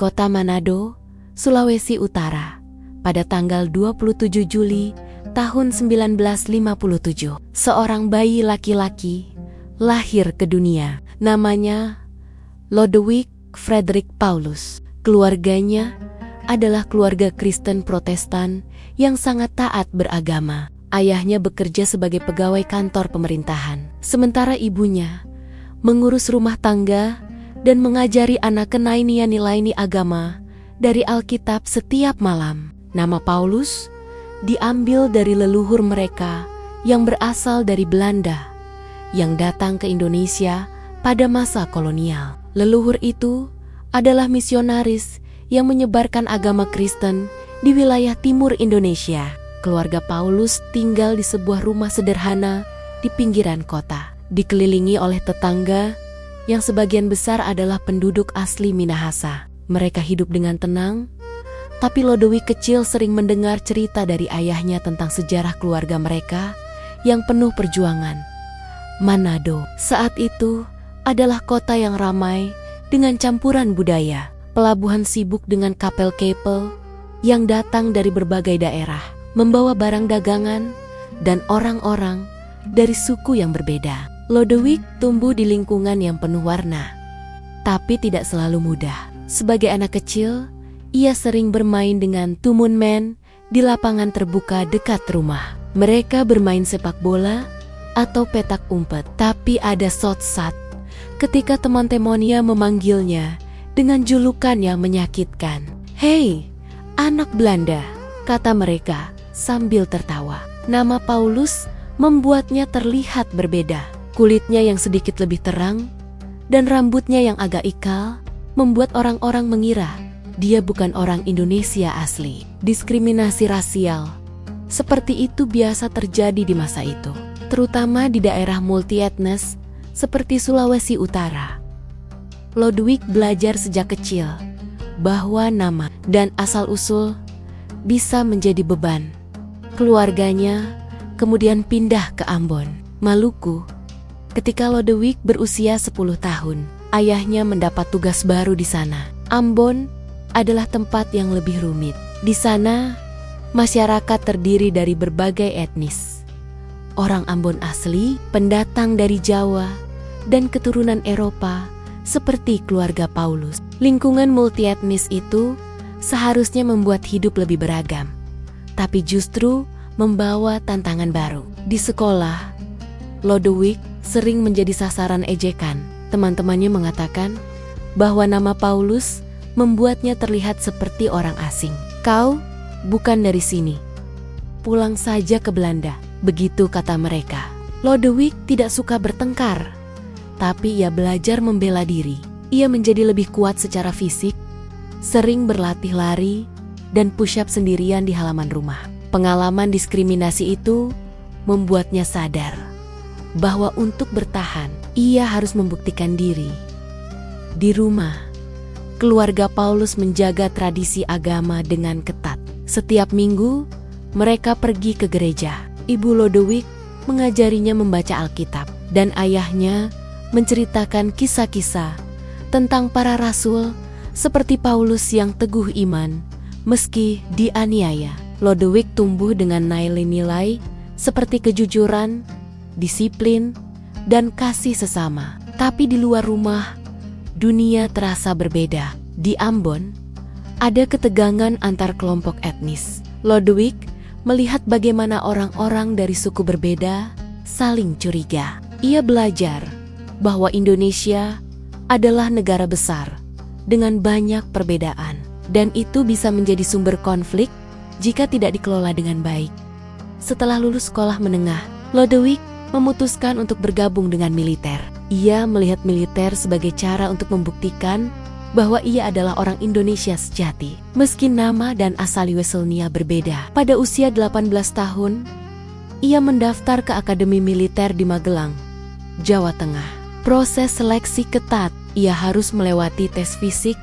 kota Manado, Sulawesi Utara, pada tanggal 27 Juli tahun 1957. Seorang bayi laki-laki lahir ke dunia. Namanya Lodewijk Frederik Paulus. Keluarganya adalah keluarga Kristen Protestan yang sangat taat beragama. Ayahnya bekerja sebagai pegawai kantor pemerintahan, sementara ibunya mengurus rumah tangga dan mengajari anak nilai-nilai agama dari Alkitab setiap malam. Nama Paulus diambil dari leluhur mereka yang berasal dari Belanda yang datang ke Indonesia pada masa kolonial. Leluhur itu adalah misionaris yang menyebarkan agama Kristen di wilayah timur Indonesia. Keluarga Paulus tinggal di sebuah rumah sederhana di pinggiran kota, dikelilingi oleh tetangga yang sebagian besar adalah penduduk asli Minahasa. Mereka hidup dengan tenang, tapi Lodewijk kecil sering mendengar cerita dari ayahnya tentang sejarah keluarga mereka yang penuh perjuangan. Manado saat itu adalah kota yang ramai dengan campuran budaya. Pelabuhan sibuk dengan kapal-kapal yang datang dari berbagai daerah, membawa barang dagangan dan orang-orang dari suku yang berbeda. Lodewijk tumbuh di lingkungan yang penuh warna, tapi tidak selalu mudah. Sebagai anak kecil, ia sering bermain dengan tumunmen di lapangan terbuka dekat rumah. Mereka bermain sepak bola atau petak umpet, tapi ada sot-sat ketika teman-temannya memanggilnya dengan julukan yang menyakitkan. "Hei, anak Belanda," kata mereka sambil tertawa. Nama Paulus membuatnya terlihat berbeda. Kulitnya yang sedikit lebih terang dan rambutnya yang agak ikal membuat orang-orang mengira dia bukan orang Indonesia asli. Diskriminasi rasial seperti itu biasa terjadi di masa itu, terutama di daerah multietnis seperti Sulawesi Utara. Lodewijk belajar sejak kecil bahwa nama dan asal-usul bisa menjadi beban. Keluarganya kemudian pindah ke Ambon, Maluku. Ketika Lodewijk berusia 10 tahun, ayahnya mendapat tugas baru di sana. Ambon adalah tempat yang lebih rumit. Di sana, masyarakat terdiri dari berbagai etnis. Orang Ambon asli, pendatang dari Jawa, dan keturunan Eropa seperti keluarga Paulus. Lingkungan multietnis itu seharusnya membuat hidup lebih beragam, tapi justru membawa tantangan baru. Di sekolah, Lodewijk sering menjadi sasaran ejekan. Teman-temannya mengatakan bahwa nama Paulus membuatnya terlihat seperti orang asing. "Kau bukan dari sini. Pulang saja ke Belanda," begitu kata mereka. Lodewijk tidak suka bertengkar, tapi ia belajar membela diri. Ia menjadi lebih kuat secara fisik, sering berlatih lari dan push-up sendirian di halaman rumah. Pengalaman diskriminasi itu membuatnya sadar bahwa untuk bertahan, ia harus membuktikan diri. Di rumah, keluarga Paulus menjaga tradisi agama dengan ketat. Setiap minggu, mereka pergi ke gereja. Ibu Lodewijk mengajarinya membaca Alkitab, dan ayahnya menceritakan kisah-kisah tentang para rasul seperti Paulus yang teguh iman meski dianiaya. Lodewijk tumbuh dengan nilai-nilai seperti kejujuran, disiplin, dan kasih sesama. Tapi di luar rumah, dunia terasa berbeda. Di Ambon, ada ketegangan antar kelompok etnis. Lodewijk melihat bagaimana orang-orang dari suku berbeda saling curiga. Ia belajar bahwa Indonesia adalah negara besar dengan banyak perbedaan, dan itu bisa menjadi sumber konflik jika tidak dikelola dengan baik. Setelah lulus sekolah menengah, Lodewijk memutuskan untuk bergabung dengan militer. Ia melihat militer sebagai cara untuk membuktikan bahwa ia adalah orang Indonesia sejati, meski nama dan asal-usulnya berbeda. Pada usia 18 tahun, ia mendaftar ke Akademi Militer di Magelang, Jawa Tengah. Proses seleksi ketat, ia harus melewati tes fisik,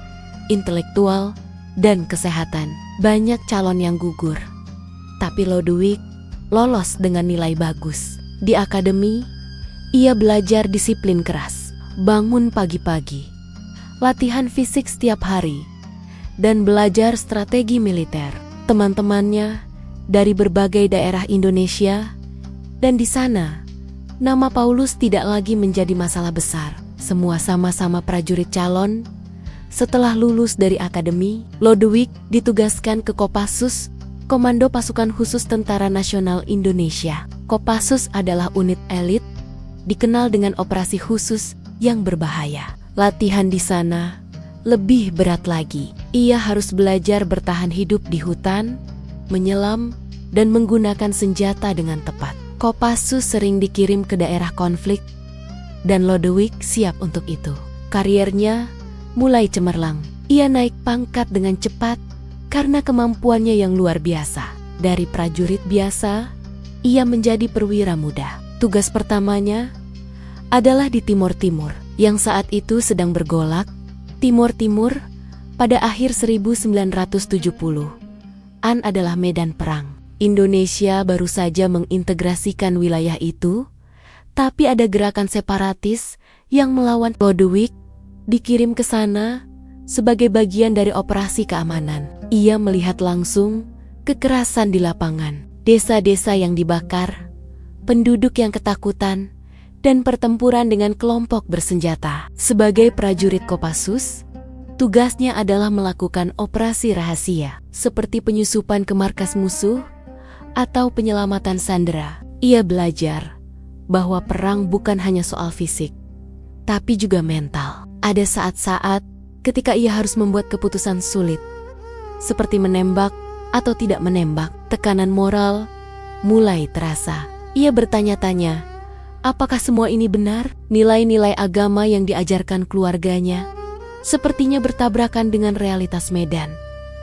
intelektual, dan kesehatan. Banyak calon yang gugur, tapi Lodewijk lolos dengan nilai bagus. Di akademi, ia belajar disiplin keras, bangun pagi-pagi, latihan fisik setiap hari, dan belajar strategi militer. Teman-temannya dari berbagai daerah Indonesia, dan di sana, nama Paulus tidak lagi menjadi masalah besar. Semua sama-sama prajurit calon. Setelah lulus dari akademi, Lodewijk ditugaskan ke Kopassus, Komando Pasukan Khusus Tentara Nasional Indonesia. Kopassus adalah unit elit, dikenal dengan operasi khusus yang berbahaya. Latihan di sana lebih berat lagi. Ia harus belajar bertahan hidup di hutan, menyelam, dan menggunakan senjata dengan tepat. Kopassus sering dikirim ke daerah konflik, dan Lodewijk siap untuk itu. Kariernya mulai cemerlang. Ia naik pangkat dengan cepat karena kemampuannya yang luar biasa. Dari prajurit biasa, ia menjadi perwira muda. Tugas pertamanya adalah di Timur Timur, yang saat itu sedang bergolak. Timur Timur pada akhir 1970-an adalah medan perang. Indonesia baru saja mengintegrasikan wilayah itu, tapi ada gerakan separatis yang melawan. Lodewijk dikirim ke sana sebagai bagian dari operasi keamanan. Ia melihat langsung kekerasan di lapangan, desa-desa yang dibakar, penduduk yang ketakutan, dan pertempuran dengan kelompok bersenjata. Sebagai prajurit Kopassus, tugasnya adalah melakukan operasi rahasia, seperti penyusupan ke markas musuh atau penyelamatan sandera. Ia belajar bahwa perang bukan hanya soal fisik, tapi juga mental. Ada saat-saat ketika ia harus membuat keputusan sulit, seperti menembak atau tidak menembak. Tekanan moral mulai terasa. Ia bertanya-tanya, apakah semua ini benar? Nilai-nilai agama yang diajarkan keluarganya sepertinya bertabrakan dengan realitas medan.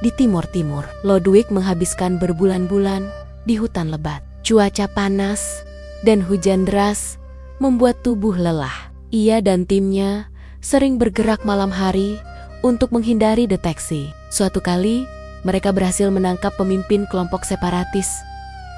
Di Timur Timur, Lodewijk menghabiskan berbulan-bulan di hutan lebat. Cuaca panas dan hujan deras membuat tubuh lelah. Ia dan timnya sering bergerak malam hari untuk menghindari deteksi. Suatu kali, mereka berhasil menangkap pemimpin kelompok separatis,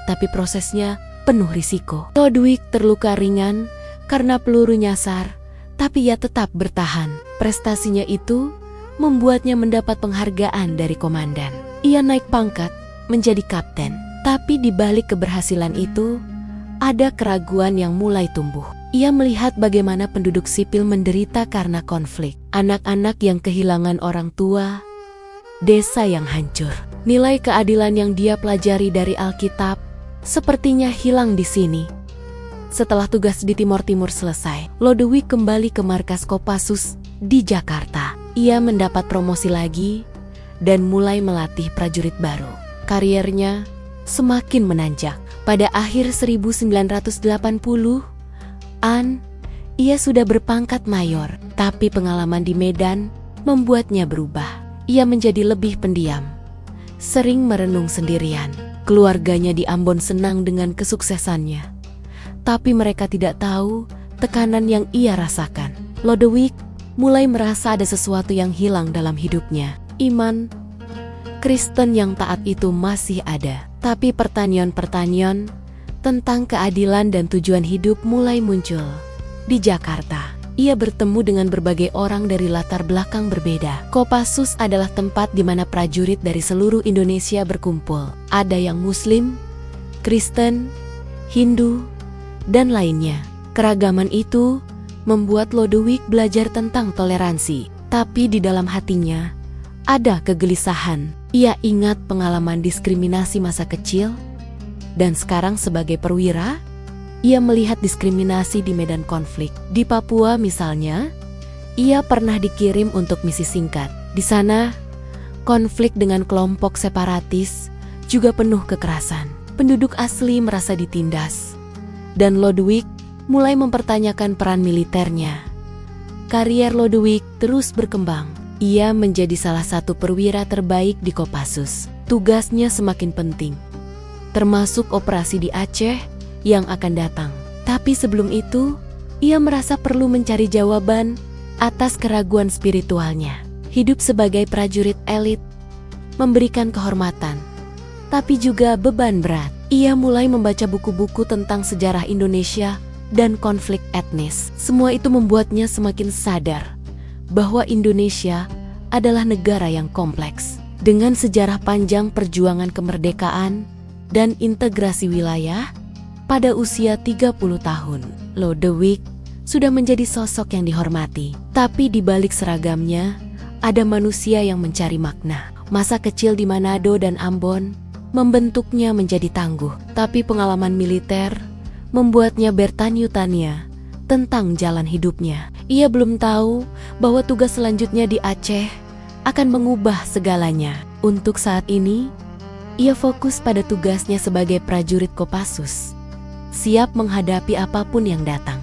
tapi prosesnya penuh risiko. Lodewijk terluka ringan karena peluru nyasar, tapi ia tetap bertahan. Prestasinya itu membuatnya mendapat penghargaan dari komandan. Ia naik pangkat menjadi kapten, tapi di balik keberhasilan itu, ada keraguan yang mulai tumbuh. Ia melihat bagaimana penduduk sipil menderita karena konflik. Anak-anak yang kehilangan orang tua, desa yang hancur. Nilai keadilan yang dia pelajari dari Alkitab sepertinya hilang di sini. Setelah tugas di Timur Timur selesai, Lodewijk kembali ke markas Kopassus di Jakarta. Ia mendapat promosi lagi dan mulai melatih prajurit baru. Kariernya semakin menanjak. Pada akhir 1980-an, ia sudah berpangkat mayor, tapi pengalaman di medan membuatnya berubah. Ia menjadi lebih pendiam, sering merenung sendirian. Keluarganya di Ambon senang dengan kesuksesannya, tapi mereka tidak tahu tekanan yang ia rasakan. Lodewijk mulai merasa ada sesuatu yang hilang dalam hidupnya. Iman Kristen yang taat itu masih ada, tapi pertanyaan-pertanyaan tentang keadilan dan tujuan hidup mulai muncul. Di Jakarta, ia bertemu dengan berbagai orang dari latar belakang berbeda. Kopassus adalah tempat di mana prajurit dari seluruh Indonesia berkumpul. Ada yang Muslim, Kristen, Hindu, dan lainnya. Keragaman itu membuat Lodewijk belajar tentang toleransi, tapi di dalam hatinya ada kegelisahan. Ia ingat pengalaman diskriminasi masa kecil, dan sekarang sebagai perwira, ia melihat diskriminasi di medan konflik. Di Papua misalnya, ia pernah dikirim untuk misi singkat. Di sana, konflik dengan kelompok separatis juga penuh kekerasan. Penduduk asli merasa ditindas, dan Lodewijk mulai mempertanyakan peran militernya. Karier Lodewijk terus berkembang. Ia menjadi salah satu perwira terbaik di Kopassus. Tugasnya semakin penting, termasuk operasi di Aceh yang akan datang. Tapi sebelum itu, ia merasa perlu mencari jawaban atas keraguan spiritualnya. Hidup sebagai prajurit elit memberikan kehormatan, tapi juga beban berat. Ia mulai membaca buku-buku tentang sejarah Indonesia dan konflik etnis. Semua itu membuatnya semakin sadar bahwa Indonesia adalah negara yang kompleks, dengan sejarah panjang perjuangan kemerdekaan dan integrasi wilayah. Pada usia 30 tahun, Lodewijk sudah menjadi sosok yang dihormati. Tapi di balik seragamnya, ada manusia yang mencari makna. Masa kecil di Manado dan Ambon membentuknya menjadi tangguh, tapi pengalaman militer membuatnya bertanya-tanya tentang jalan hidupnya. Ia belum tahu bahwa tugas selanjutnya di Aceh akan mengubah segalanya. Untuk saat ini, ia fokus pada tugasnya sebagai prajurit Kopassus, siap menghadapi apapun yang datang.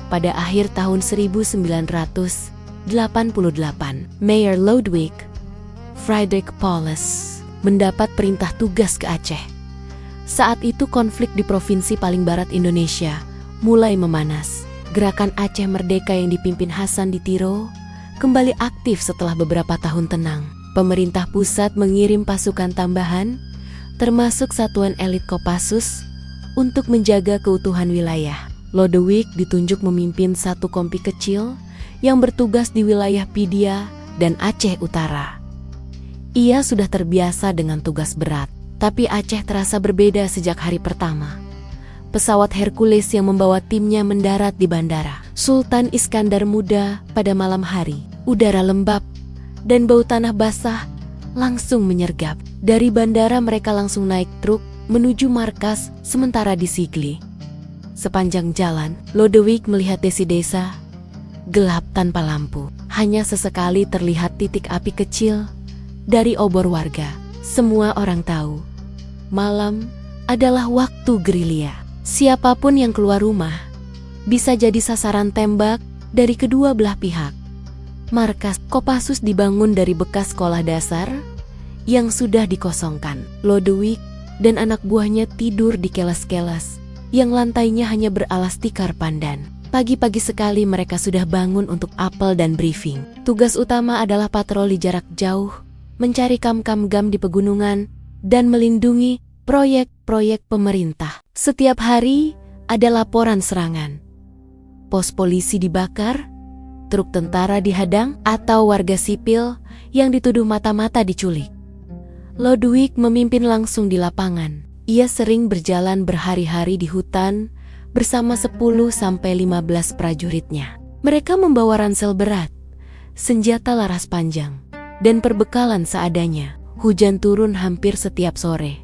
Pada akhir tahun 1988, Mayor Lodewijk Friedrich Paulus mendapat perintah tugas ke Aceh. Saat itu konflik di provinsi paling barat Indonesia mulai memanas. Gerakan Aceh Merdeka yang dipimpin Hasan Ditiro kembali aktif setelah beberapa tahun tenang. Pemerintah pusat mengirim pasukan tambahan, termasuk satuan elit Kopassus, untuk menjaga keutuhan wilayah. Lodewijk ditunjuk memimpin satu kompi kecil yang bertugas di wilayah Pidia dan Aceh Utara. Ia sudah terbiasa dengan tugas berat, tapi Aceh terasa berbeda sejak hari pertama. Pesawat Hercules yang membawa timnya mendarat di bandara Sultan Iskandar Muda pada malam hari. Udara lembab dan bau tanah basah langsung menyergap. Dari bandara mereka langsung naik truk menuju markas sementara di Sigli. Sepanjang jalan, Lodewijk melihat desa-desa gelap tanpa lampu. Hanya sesekali terlihat titik api kecil dari obor warga. Semua orang tahu, malam adalah waktu gerilya. Siapapun yang keluar rumah bisa jadi sasaran tembak dari kedua belah pihak. Markas Kopassus dibangun dari bekas sekolah dasar yang sudah dikosongkan. Lodewijk dan anak buahnya tidur di kelas-kelas yang lantainya hanya beralas tikar pandan. Pagi-pagi sekali mereka sudah bangun untuk apel dan briefing. Tugas utama adalah patroli jarak jauh, mencari kam-kam-gam di pegunungan, dan melindungi proyek-proyek pemerintah. Setiap hari ada laporan serangan. Pos polisi dibakar, truk tentara dihadang, atau warga sipil yang dituduh mata-mata diculik. Lodewijk memimpin langsung di lapangan. Ia sering berjalan berhari-hari di hutan bersama 10-15 prajuritnya. Mereka membawa ransel berat, senjata laras panjang, dan perbekalan seadanya. Hujan turun hampir setiap sore,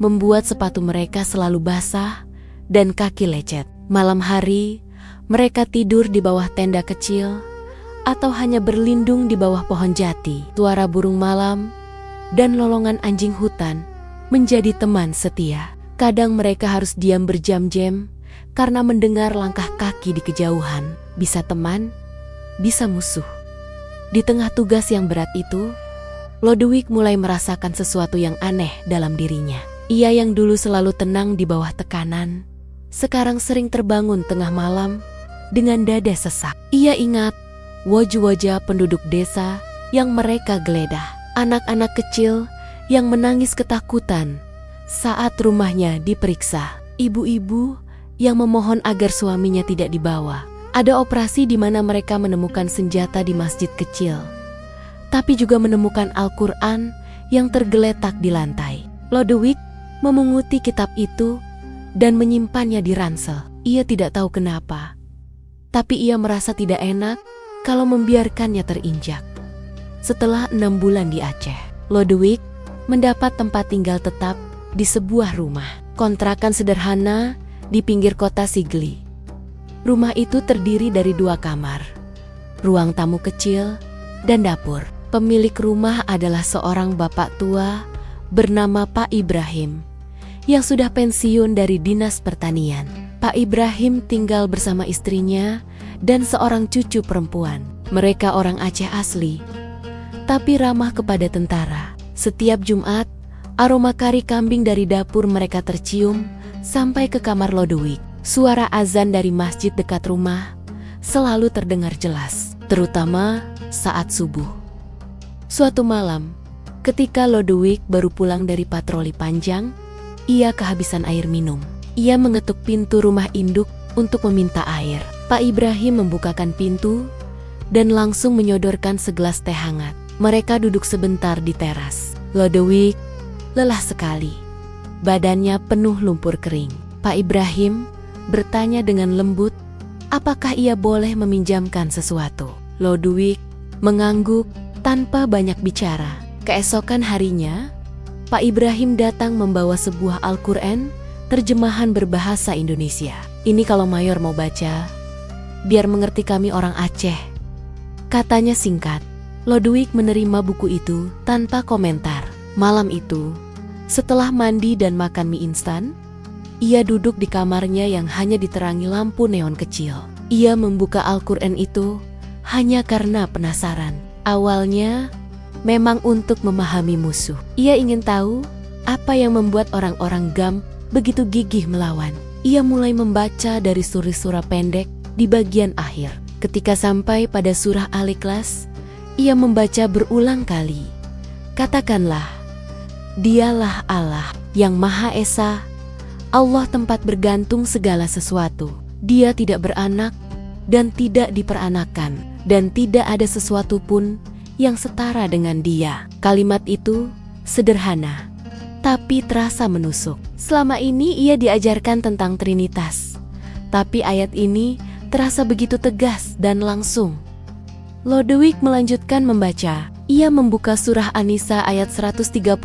membuat sepatu mereka selalu basah dan kaki lecet. Malam hari, mereka tidur di bawah tenda kecil atau hanya berlindung di bawah pohon jati. Suara burung malam dan lolongan anjing hutan menjadi teman setia. Kadang mereka harus diam berjam-jam karena mendengar langkah kaki di kejauhan. Bisa teman, bisa musuh. Di tengah tugas yang berat itu, Lodewijk mulai merasakan sesuatu yang aneh dalam dirinya. Ia yang dulu selalu tenang di bawah tekanan, sekarang sering terbangun tengah malam dengan dada sesak. Ia ingat wajah-wajah penduduk desa yang mereka geledah. Anak-anak kecil yang menangis ketakutan saat rumahnya diperiksa. Ibu-ibu yang memohon agar suaminya tidak dibawa. Ada operasi di mana mereka menemukan senjata di masjid kecil, tapi juga menemukan Al-Quran yang tergeletak di lantai. Lodewijk memunguti kitab itu dan menyimpannya di ransel. Ia tidak tahu kenapa, tapi ia merasa tidak enak kalau membiarkannya terinjak. Setelah 6 bulan di Aceh, Lodewijk mendapat tempat tinggal tetap di sebuah rumah kontrakan sederhana di pinggir kota Sigli. Rumah itu terdiri dari 2 kamar, ruang tamu kecil, dan dapur. Pemilik rumah adalah seorang bapak tua bernama Pak Ibrahim yang sudah pensiun dari dinas pertanian. Pak Ibrahim tinggal bersama istrinya dan seorang cucu perempuan. Mereka orang Aceh asli, tapi ramah kepada tentara. Setiap Jumat, aroma kari kambing dari dapur mereka tercium sampai ke kamar Lodewijk. Suara azan dari masjid dekat rumah selalu terdengar jelas, terutama saat subuh. Suatu malam, ketika Lodewijk baru pulang dari patroli panjang, ia kehabisan air minum. Ia mengetuk pintu rumah induk untuk meminta air. Pak Ibrahim membukakan pintu dan langsung menyodorkan segelas teh hangat. Mereka duduk sebentar di teras. Lodewijk lelah sekali. Badannya penuh lumpur kering. Pak Ibrahim bertanya dengan lembut, apakah ia boleh meminjamkan sesuatu? Lodewijk mengangguk tanpa banyak bicara. Keesokan harinya, Pak Ibrahim datang membawa sebuah Al-Quran terjemahan berbahasa Indonesia. Ini kalau Mayor mau baca, biar mengerti kami orang Aceh, katanya singkat. Lodewijk menerima buku itu tanpa komentar. Malam itu, setelah mandi dan makan mie instan, ia duduk di kamarnya yang hanya diterangi lampu neon kecil. Ia membuka Al-Quran itu hanya karena penasaran. Awalnya, memang untuk memahami musuh. Ia ingin tahu apa yang membuat orang-orang Gam begitu gigih melawan. Ia mulai membaca dari surah-surah pendek di bagian akhir. Ketika sampai pada surah Al-Ikhlas, ia membaca berulang kali. Katakanlah, Dialah Allah yang Maha Esa, Allah tempat bergantung segala sesuatu. Dia tidak beranak dan tidak diperanakan, dan tidak ada sesuatu pun yang setara dengan Dia. Kalimat itu sederhana, tapi terasa menusuk. Selama ini ia diajarkan tentang Trinitas, tapi ayat ini terasa begitu tegas dan langsung. Lodewijk melanjutkan membaca. Ia membuka surah An-Nisa ayat 135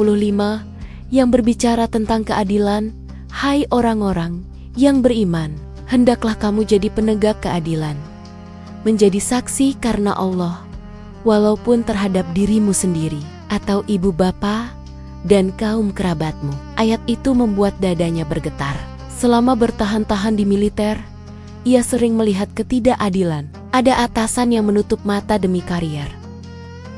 yang berbicara tentang keadilan. Hai orang-orang yang beriman, hendaklah kamu jadi penegak keadilan, menjadi saksi karena Allah, walaupun terhadap dirimu sendiri, atau ibu bapa, dan kaum kerabatmu. Ayat itu membuat dadanya bergetar. Selama bertahan-tahan di militer, ia sering melihat ketidakadilan. Ada atasan yang menutup mata demi karier.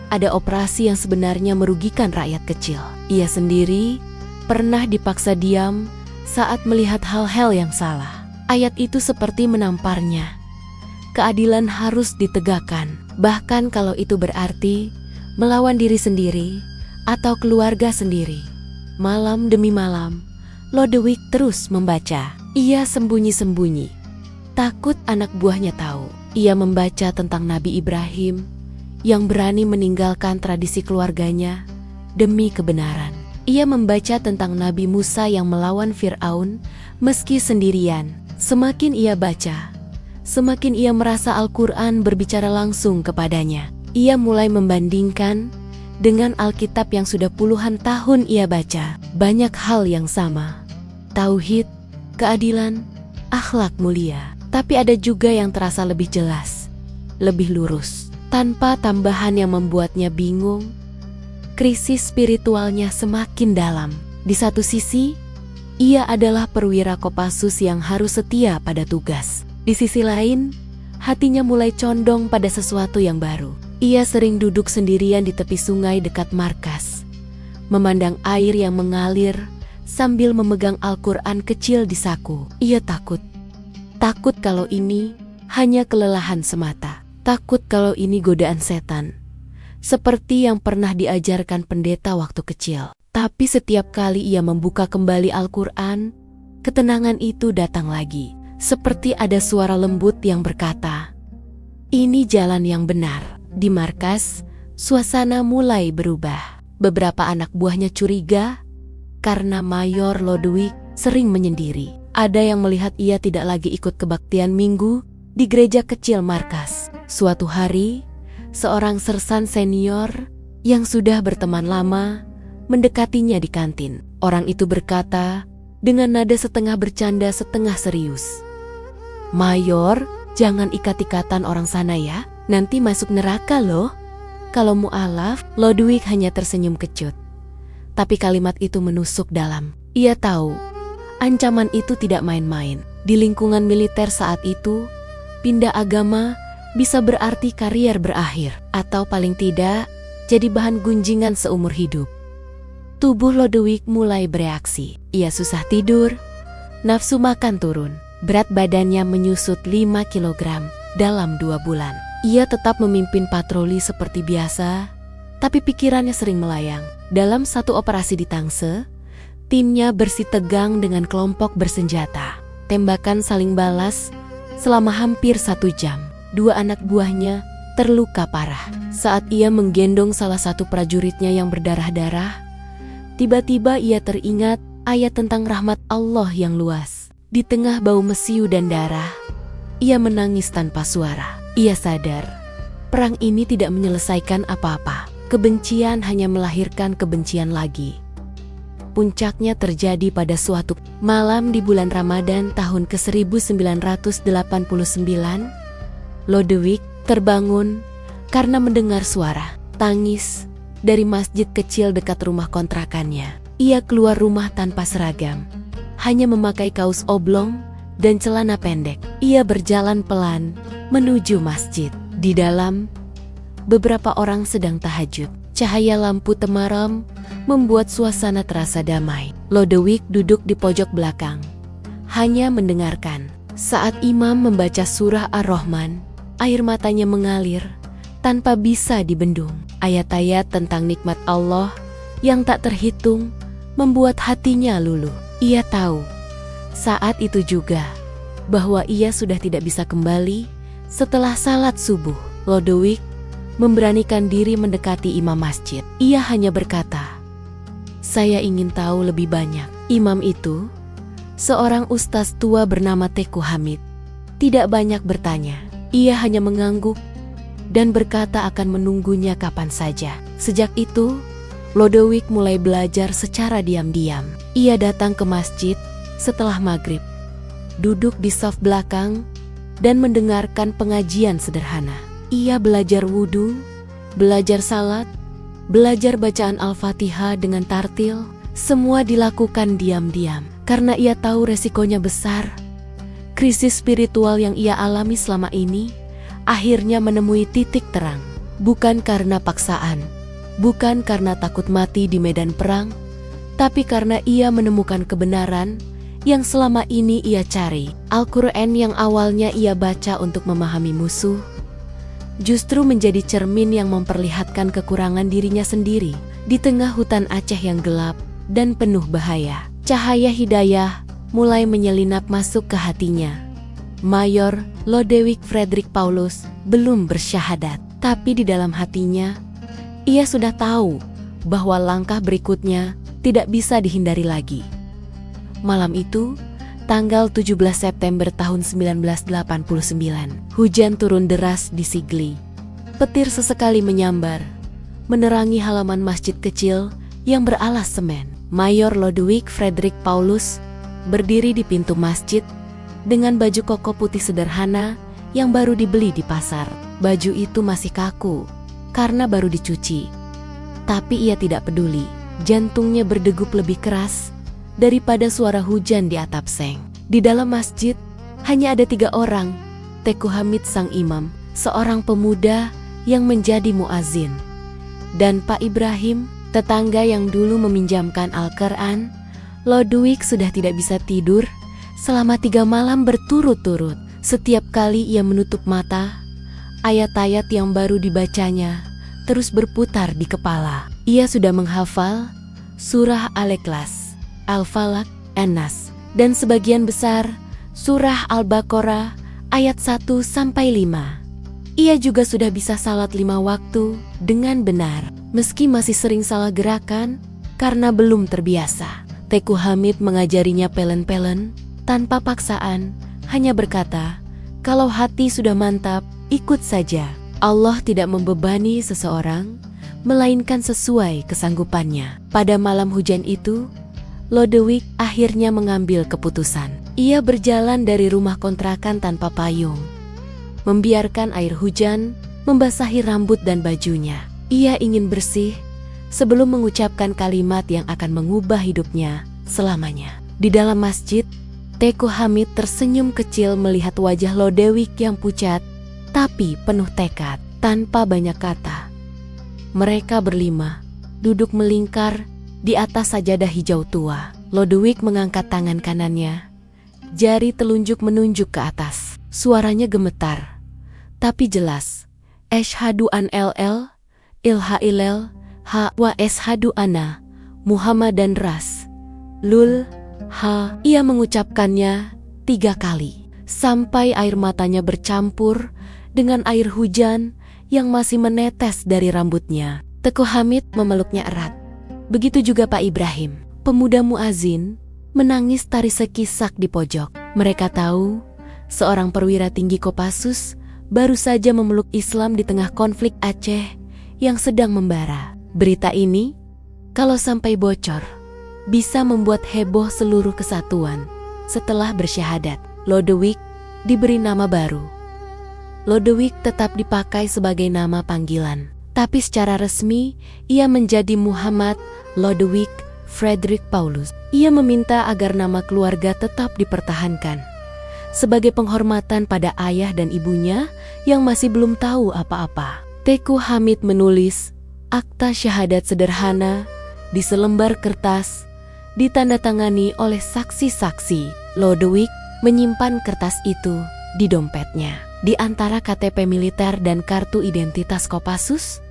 Ada operasi yang sebenarnya merugikan rakyat kecil. Ia sendiri pernah dipaksa diam saat melihat hal-hal yang salah. Ayat itu seperti menamparnya. Keadilan harus ditegakkan, bahkan kalau itu berarti melawan diri sendiri atau keluarga sendiri. Malam demi malam, Lodewijk terus membaca. Ia sembunyi-sembunyi, takut anak buahnya tahu. Ia membaca tentang Nabi Ibrahim yang berani meninggalkan tradisi keluarganya demi kebenaran. Ia membaca tentang Nabi Musa yang melawan Fir'aun meski sendirian. Semakin ia baca, semakin ia merasa Al-Quran berbicara langsung kepadanya. Ia mulai membandingkan dengan Alkitab yang sudah puluhan tahun ia baca. Banyak hal yang sama. Tauhid, keadilan, akhlak mulia. Tapi ada juga yang terasa lebih jelas, lebih lurus, tanpa tambahan yang membuatnya bingung. Krisis spiritualnya semakin dalam. Di satu sisi, ia adalah perwira Kopassus yang harus setia pada tugas. Di sisi lain, hatinya mulai condong pada sesuatu yang baru. Ia sering duduk sendirian di tepi sungai dekat markas, memandang air yang mengalir sambil memegang Al-Quran kecil di saku. Ia takut kalau ini hanya kelelahan semata. Takut kalau ini godaan setan, seperti yang pernah diajarkan pendeta waktu kecil. Tapi setiap kali ia membuka kembali Al-Quran, ketenangan itu datang lagi. Seperti ada suara lembut yang berkata, ini jalan yang benar. Di markas, suasana mulai berubah. Beberapa anak buahnya curiga karena Mayor Lodewijk sering menyendiri. Ada yang melihat ia tidak lagi ikut kebaktian minggu di gereja kecil markas. Suatu hari, seorang sersan senior yang sudah berteman lama mendekatinya di kantin. Orang itu berkata dengan nada setengah bercanda setengah serius, "Mayor, jangan ikat-ikatan orang sana ya, nanti masuk neraka loh." Kalau mu'alaf, Lodewijk hanya tersenyum kecut. Tapi kalimat itu menusuk dalam. Ia tahu ancaman itu tidak main-main. Di lingkungan militer saat itu, pindah agama bisa berarti karier berakhir, atau paling tidak jadi bahan gunjingan seumur hidup. Tubuh Lodewijk mulai bereaksi. Ia susah tidur, nafsu makan turun, berat badannya menyusut 5 kilogram dalam 2 bulan. Ia tetap memimpin patroli seperti biasa, tapi pikirannya sering melayang. Dalam satu operasi di Tangsel, timnya bersitegang dengan kelompok bersenjata. Tembakan saling balas selama hampir 1 jam. 2 anak buahnya terluka parah. Saat ia menggendong salah satu prajuritnya yang berdarah-darah, tiba-tiba ia teringat ayat tentang rahmat Allah yang luas. Di tengah bau mesiu dan darah, ia menangis tanpa suara. Ia sadar, perang ini tidak menyelesaikan apa-apa. Kebencian hanya melahirkan kebencian lagi. Puncaknya terjadi pada suatu malam di bulan Ramadan tahun ke-1989. Lodewijk terbangun karena mendengar suara tangis dari masjid kecil dekat rumah kontrakannya. Ia keluar rumah tanpa seragam, hanya memakai kaos oblong dan celana pendek. Ia berjalan pelan menuju masjid. Di dalam, beberapa orang sedang tahajud. Cahaya lampu temaram membuat suasana terasa damai. Lodewijk duduk di pojok belakang, hanya mendengarkan. Saat imam membaca surah Ar-Rahman, air matanya mengalir tanpa bisa dibendung. Ayat-ayat tentang nikmat Allah yang tak terhitung membuat hatinya luluh. Ia tahu saat itu juga bahwa ia sudah tidak bisa kembali setelah salat subuh. Lodewijk memberanikan diri mendekati imam masjid. Ia hanya berkata, "Saya ingin tahu lebih banyak." Imam itu, seorang ustaz tua bernama Teku Hamid, tidak banyak bertanya. Ia hanya mengangguk dan berkata akan menunggunya kapan saja. Sejak itu, Lodewijk mulai belajar secara diam-diam. Ia datang ke masjid setelah maghrib, duduk di saf belakang dan mendengarkan pengajian sederhana. Ia belajar wudhu, belajar salat, belajar bacaan Al-Fatihah dengan tartil. Semua dilakukan diam-diam karena ia tahu resikonya besar. Krisis spiritual yang ia alami selama ini akhirnya menemui titik terang. Bukan karena paksaan, bukan karena takut mati di medan perang, tapi karena ia menemukan kebenaran yang selama ini ia cari. Al-Quran yang awalnya ia baca untuk memahami musuh, justru menjadi cermin yang memperlihatkan kekurangan dirinya sendiri. Di tengah hutan Aceh yang gelap dan penuh bahaya, cahaya hidayah mulai menyelinap masuk ke hatinya. Mayor Lodewijk Frederik Paulus belum bersyahadat, tapi di dalam hatinya, ia sudah tahu bahwa langkah berikutnya tidak bisa dihindari lagi. Malam itu, tanggal 17 September tahun 1989, hujan turun deras di Sigli. Petir sesekali menyambar, menerangi halaman masjid kecil yang beralas semen. Mayor Lodewijk Frederik Paulus berdiri di pintu masjid dengan baju koko putih sederhana yang baru dibeli di pasar. Baju itu masih kaku karena baru dicuci. Tapi ia tidak peduli. Jantungnya berdegup lebih keras daripada suara hujan di atap seng. Di dalam masjid hanya ada 3 orang. Teku Hamid sang imam, seorang pemuda yang menjadi muazin, dan Pak Ibrahim, tetangga yang dulu meminjamkan Al-Quran. Lodewijk sudah tidak bisa tidur selama 3 malam berturut-turut. Setiap kali ia menutup mata, ayat-ayat yang baru dibacanya terus berputar di kepala. Ia sudah menghafal surah Al-Ikhlas, Al-Falaq, An-Nas, dan sebagian besar surah Al-Baqarah ayat 1-5. Ia juga sudah bisa salat 5 waktu dengan benar, meski masih sering salah gerakan karena belum terbiasa. Teku Hamid mengajarinya pelen-pelen tanpa paksaan, hanya berkata, "Kalau hati sudah mantap, ikut saja. Allah tidak membebani seseorang, melainkan sesuai kesanggupannya." Pada malam hujan itu, Lodewijk akhirnya mengambil keputusan. Ia berjalan dari rumah kontrakan tanpa payung, membiarkan air hujan membasahi rambut dan bajunya. Ia ingin bersih sebelum mengucapkan kalimat yang akan mengubah hidupnya selamanya. Di dalam masjid, Teku Hamid tersenyum kecil melihat wajah Lodewijk yang pucat tapi penuh tekad. Tanpa banyak kata, mereka berlima duduk melingkar di atas sajadah hijau tua. Lodewijk mengangkat tangan kanannya, jari telunjuk menunjuk ke atas. Suaranya gemetar, tapi jelas. Asyhadu an ilaha illallah wa asyhadu anna Muhammadan Rasulullah. Ia mengucapkannya 3 kali, sampai air matanya bercampur dengan air hujan yang masih menetes dari rambutnya. Teku Hamid memeluknya erat. Begitu juga Pak Ibrahim. Pemuda muazin menangis tari sekisak di pojok. Mereka tahu seorang perwira tinggi Kopassus baru saja memeluk Islam di tengah konflik Aceh yang sedang membara. Berita ini, kalau sampai bocor, bisa membuat heboh seluruh kesatuan. Setelah bersyahadat, Lodewijk diberi nama baru. Lodewijk tetap dipakai sebagai nama panggilan, tapi secara resmi ia menjadi Muhammad Lodewijk Frederik Paulus. Ia meminta agar nama keluarga tetap dipertahankan sebagai penghormatan pada ayah dan ibunya yang masih belum tahu apa-apa. Teku Hamid menulis akta syahadat sederhana di selembar kertas, ditandatangani oleh saksi-saksi. Lodewijk menyimpan kertas itu di dompetnya. Di antara KTP militer dan kartu identitas Kopassus,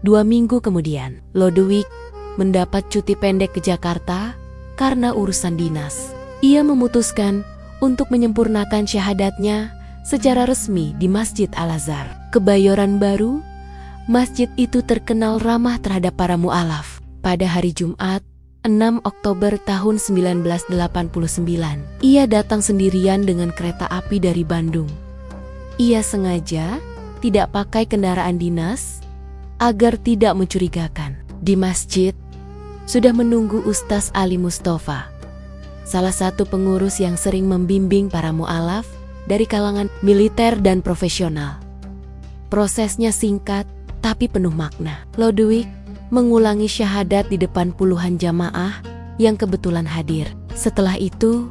2 minggu kemudian, Lodewijk mendapat cuti pendek ke Jakarta karena urusan dinas. Ia memutuskan untuk menyempurnakan syahadatnya secara resmi di Masjid Al-Azhar, Kebayoran Baru. Masjid itu terkenal ramah terhadap para mu'alaf. Pada hari Jumat, 6 Oktober tahun 1989, ia datang sendirian dengan kereta api dari Bandung. Ia sengaja tidak pakai kendaraan dinas agar tidak mencurigakan. Di masjid, sudah menunggu Ustaz Ali Mustafa, salah satu pengurus yang sering membimbing para mu'alaf dari kalangan militer dan profesional. Prosesnya singkat tapi penuh makna. Lodewijk mengulangi syahadat di depan puluhan jamaah yang kebetulan hadir. Setelah itu,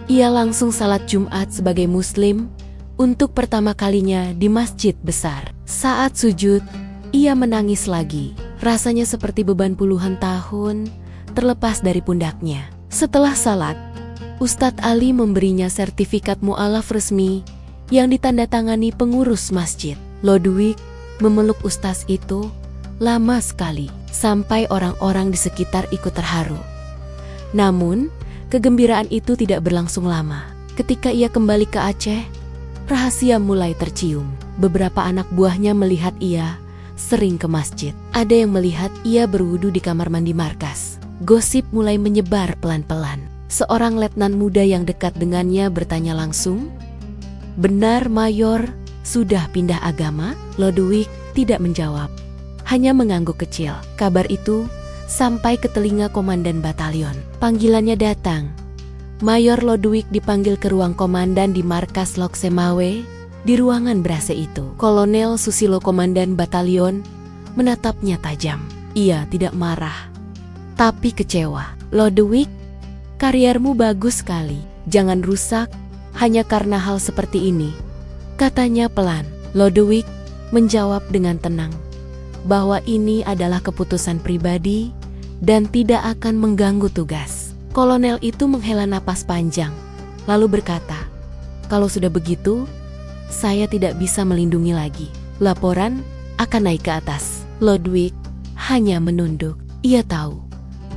ia langsung salat Jumat sebagai muslim untuk pertama kalinya di masjid besar. Saat sujud, ia menangis lagi. Rasanya seperti beban puluhan tahun terlepas dari pundaknya. Setelah salat, Ustadz Ali memberinya sertifikat mu'alaf resmi yang ditandatangani pengurus masjid. Lodewijk memeluk ustaz itu lama sekali, sampai orang-orang di sekitar ikut terharu. Namun, kegembiraan itu tidak berlangsung lama. Ketika ia kembali ke Aceh, rahasia mulai tercium. Beberapa anak buahnya melihat ia sering ke masjid. Ada yang melihat ia berwudu di kamar mandi markas. Gosip mulai menyebar pelan-pelan. Seorang letnan muda yang dekat dengannya bertanya langsung, "Benar Mayor, sudah pindah agama?" Lodewijk tidak menjawab, hanya mengangguk kecil. Kabar itu sampai ke telinga komandan batalion. Panggilannya datang. Mayor Lodewijk dipanggil ke ruang komandan di markas Loksemawe. Di ruangan ber-AC itu, Kolonel Susilo komandan batalion menatapnya tajam. Ia tidak marah, tapi kecewa. "Lodewijk, kariermu bagus sekali. Jangan rusak hanya karena hal seperti ini," katanya pelan. Lodewijk menjawab dengan tenang bahwa ini adalah keputusan pribadi dan tidak akan mengganggu tugas. Kolonel itu menghela napas panjang, lalu berkata, "Kalau sudah begitu, saya tidak bisa melindungi lagi. Laporan akan naik ke atas." Lodewijk hanya menunduk. Ia tahu,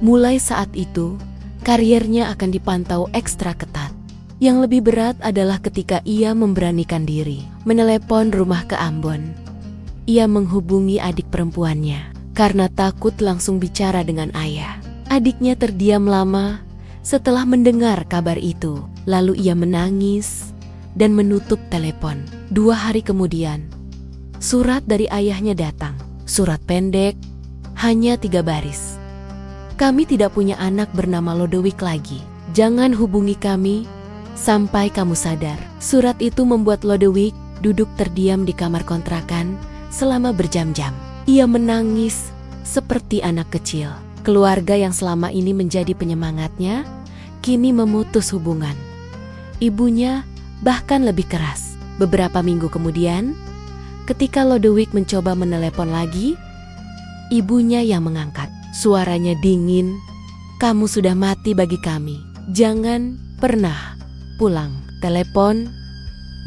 mulai saat itu, kariernya akan dipantau ekstra ketat. Yang lebih berat adalah ketika ia memberanikan diri menelepon rumah ke Ambon. Ia menghubungi adik perempuannya karena takut langsung bicara dengan ayah. Adiknya terdiam lama setelah mendengar kabar itu. Lalu ia menangis dan menutup telepon. 2 hari kemudian, surat dari ayahnya datang. Surat pendek, hanya 3 baris. "Kami tidak punya anak bernama Lodewijk lagi. Jangan hubungi kami sampai kamu sadar." Surat itu membuat Lodewijk duduk terdiam di kamar kontrakan selama berjam-jam. Ia menangis seperti anak kecil. Keluarga yang selama ini menjadi penyemangatnya, kini memutus hubungan. Ibunya bahkan lebih keras. Beberapa minggu kemudian, ketika Lodewijk mencoba menelepon lagi, ibunya yang mengangkat. Suaranya dingin, "Kamu sudah mati bagi kami. Jangan pernah pulang." Telepon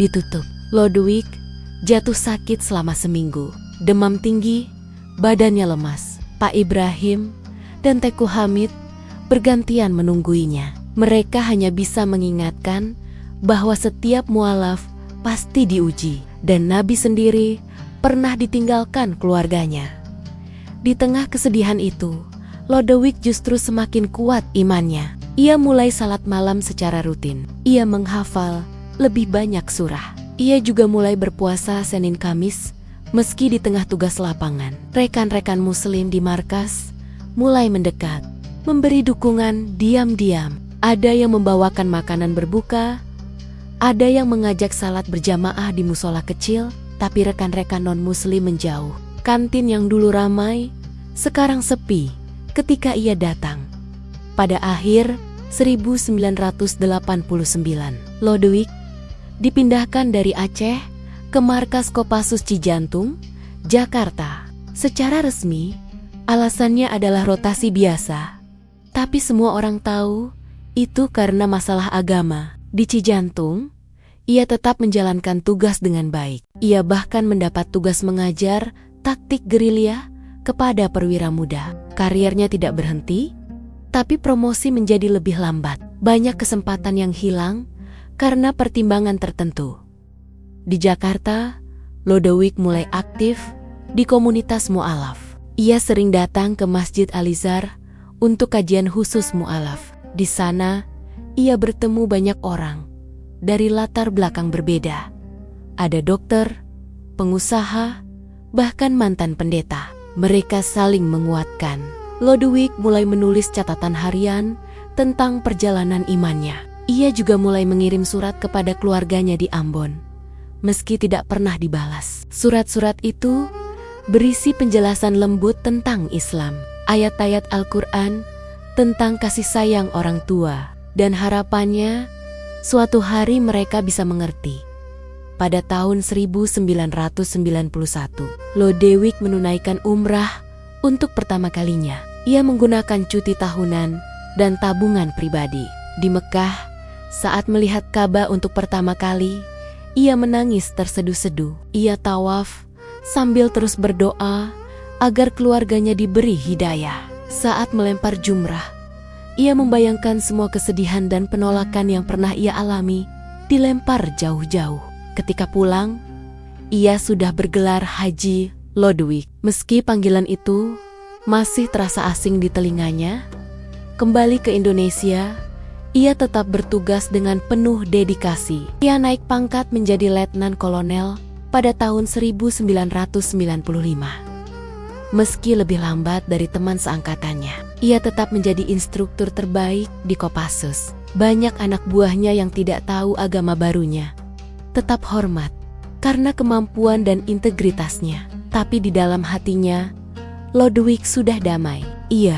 ditutup. Lodewijk jatuh sakit selama seminggu. Demam tinggi, badannya lemas. Pak Ibrahim dan Teku Hamid bergantian menungguinya. Mereka hanya bisa mengingatkan bahwa setiap mu'alaf pasti diuji, dan Nabi sendiri pernah ditinggalkan keluarganya. Di tengah kesedihan itu, Lodewijk justru semakin kuat imannya. Ia mulai salat malam secara rutin. Ia menghafal lebih banyak surah. Ia juga mulai berpuasa Senin Kamis, meski di tengah tugas lapangan. Rekan-rekan muslim di markas mulai mendekat, memberi dukungan diam-diam. Ada yang membawakan makanan berbuka, ada yang mengajak salat berjamaah di musola kecil, tapi rekan-rekan non-muslim menjauh. Kantin yang dulu ramai, sekarang sepi ketika ia datang. Pada akhir 1989, Lodewijk dipindahkan dari Aceh ke markas Kopassus Cijantung, Jakarta. Secara resmi, alasannya adalah rotasi biasa. Tapi semua orang tahu itu karena masalah agama. Di Cijantung, ia tetap menjalankan tugas dengan baik. Ia bahkan mendapat tugas mengajar taktik gerilya kepada perwira muda. Karirnya tidak berhenti, tapi promosi menjadi lebih lambat. Banyak kesempatan yang hilang karena pertimbangan tertentu. Di Jakarta, Lodewijk mulai aktif di komunitas mu'alaf. Ia sering datang ke Masjid Al-Izhar untuk kajian khusus mu'alaf. Di sana, ia bertemu banyak orang dari latar belakang berbeda. Ada dokter, pengusaha, bahkan mantan pendeta. Mereka saling menguatkan. Lodewijk mulai menulis catatan harian tentang perjalanan imannya. Ia juga mulai mengirim surat kepada keluarganya di Ambon, meski tidak pernah dibalas. Surat-surat itu berisi penjelasan lembut tentang Islam, ayat-ayat Al-Quran tentang kasih sayang orang tua, dan harapannya suatu hari mereka bisa mengerti. Pada tahun 1991, Lodewijk menunaikan umrah untuk pertama kalinya. Ia menggunakan cuti tahunan dan tabungan pribadi. Di Mekah, saat melihat Ka'bah untuk pertama kali, ia menangis terseduh-seduh. Ia tawaf sambil terus berdoa agar keluarganya diberi hidayah. Saat melempar jumrah, ia membayangkan semua kesedihan dan penolakan yang pernah ia alami dilempar jauh-jauh. Ketika pulang, ia sudah bergelar Haji Lodewijk. Meski panggilan itu masih terasa asing di telinganya, kembali ke Indonesia, ia tetap bertugas dengan penuh dedikasi. Ia naik pangkat menjadi letnan kolonel pada tahun 1995. Meski lebih lambat dari teman seangkatannya, ia tetap menjadi instruktur terbaik di Kopassus. Banyak anak buahnya yang tidak tahu agama barunya tetap hormat karena kemampuan dan integritasnya. Tapi di dalam hatinya, Lodewijk sudah damai. Ia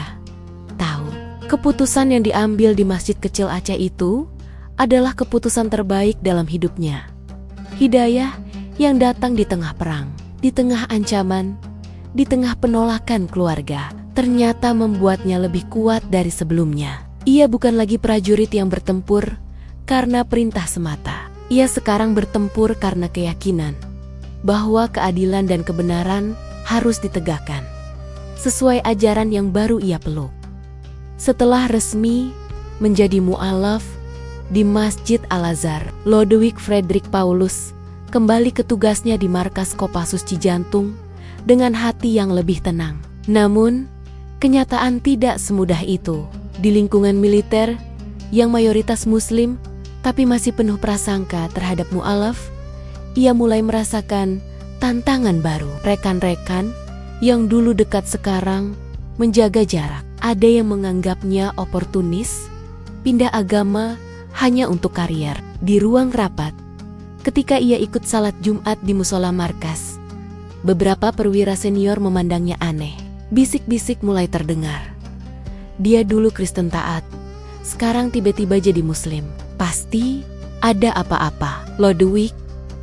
tahu keputusan yang diambil di masjid kecil Aceh itu adalah keputusan terbaik dalam hidupnya. Hidayah yang datang di tengah perang, di tengah ancaman, di tengah penolakan keluarga, ternyata membuatnya lebih kuat dari sebelumnya. Ia bukan lagi prajurit yang bertempur karena perintah semata. Ia sekarang bertempur karena keyakinan bahwa keadilan dan kebenaran harus ditegakkan sesuai ajaran yang baru ia peluk. Setelah resmi menjadi mu'alaf di Masjid Al-Azhar, Lodewijk Frederik Paulus kembali ke tugasnya di markas Kopassus Cijantung dengan hati yang lebih tenang. Namun, kenyataan tidak semudah itu. Di lingkungan militer yang mayoritas muslim tapi masih penuh prasangka terhadap mu'alaf, ia mulai merasakan tantangan baru. Rekan-rekan yang dulu dekat sekarang menjaga jarak. Ada yang menganggapnya oportunis, pindah agama hanya untuk karier. Di ruang rapat, ketika ia ikut salat Jumat di musola markas, beberapa perwira senior memandangnya aneh. Bisik-bisik mulai terdengar. Dia dulu Kristen taat, sekarang tiba-tiba jadi Muslim. Pasti ada apa-apa. Lodewijk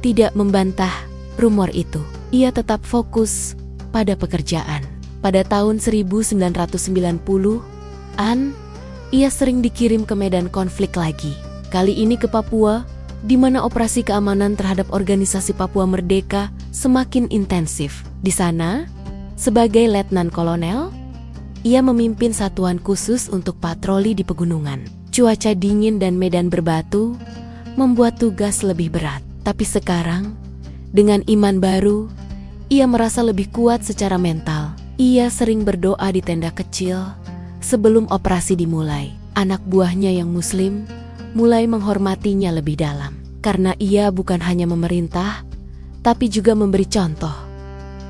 tidak membantah rumor itu. Ia tetap fokus pada pekerjaan. Pada tahun 1990-an, ia sering dikirim ke medan konflik lagi. Kali ini ke Papua, di mana operasi keamanan terhadap organisasi Papua Merdeka semakin intensif. Di sana, sebagai letnan kolonel, ia memimpin satuan khusus untuk patroli di pegunungan. Cuaca dingin dan medan berbatu membuat tugas lebih berat. Tapi sekarang, dengan iman baru, ia merasa lebih kuat secara mental. Ia sering berdoa di tenda kecil sebelum operasi dimulai. Anak buahnya yang muslim mulai menghormatinya lebih dalam. Karena ia bukan hanya memerintah, tapi juga memberi contoh.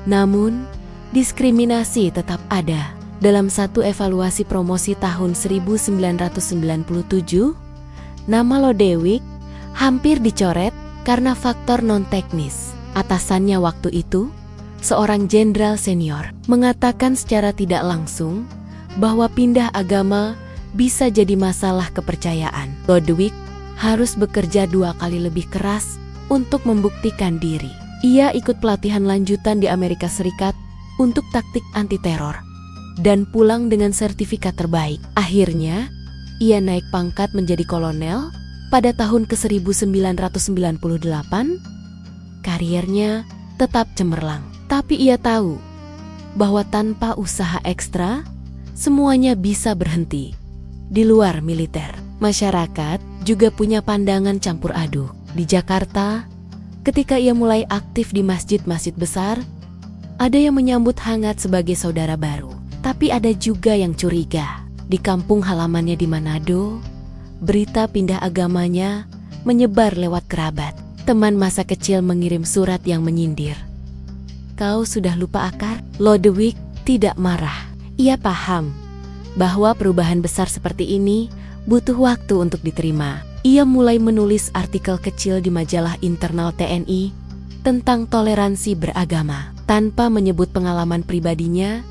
Namun, diskriminasi tetap ada. Dalam satu evaluasi promosi tahun 1997, nama Lodewijk hampir dicoret karena faktor non-teknis. Atasannya waktu itu, seorang jenderal senior, mengatakan secara tidak langsung bahwa pindah agama bisa jadi masalah kepercayaan. Lodewijk harus bekerja 2 kali lebih keras untuk membuktikan diri. Ia ikut pelatihan lanjutan di Amerika Serikat untuk taktik anti-teror dan pulang dengan sertifikat terbaik. Akhirnya, ia naik pangkat menjadi kolonel pada tahun ke-1998. Kariernya tetap cemerlang, tapi ia tahu bahwa tanpa usaha ekstra, semuanya bisa berhenti. Di luar militer, masyarakat juga punya pandangan campur aduk. Di Jakarta, ketika ia mulai aktif di masjid-masjid besar, ada yang menyambut hangat sebagai saudara baru. Tapi ada juga yang curiga. Di kampung halamannya di Manado, berita pindah agamanya menyebar lewat kerabat. Teman masa kecil mengirim surat yang menyindir. "Kau sudah lupa akar?" Lodewijk tidak marah. Ia paham bahwa perubahan besar seperti ini butuh waktu untuk diterima. Ia mulai menulis artikel kecil di majalah internal TNI tentang toleransi beragama. Tanpa menyebut pengalaman pribadinya,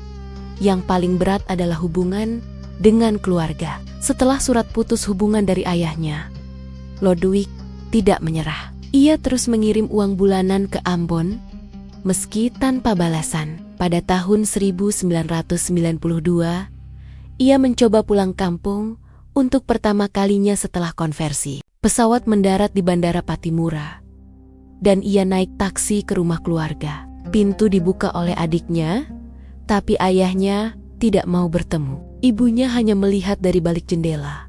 yang paling berat adalah hubungan dengan keluarga. Setelah surat putus hubungan dari ayahnya, Lodewijk tidak menyerah. Ia terus mengirim uang bulanan ke Ambon, meski tanpa balasan. Pada tahun 1992, ia mencoba pulang kampung untuk pertama kalinya setelah konversi. Pesawat mendarat di Bandara Patimura, dan ia naik taksi ke rumah keluarga. Pintu dibuka oleh adiknya, tapi ayahnya tidak mau bertemu. Ibunya hanya melihat dari balik jendela.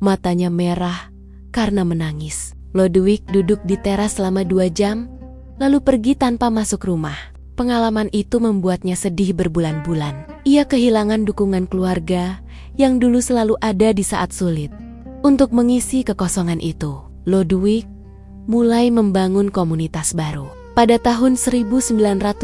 Matanya merah karena menangis. Lodewijk duduk di teras selama 2 jam, lalu pergi tanpa masuk rumah. Pengalaman itu membuatnya sedih berbulan-bulan. Ia kehilangan dukungan keluarga yang dulu selalu ada di saat sulit. Untuk mengisi kekosongan itu, Lodewijk mulai membangun komunitas baru. Pada tahun 1995,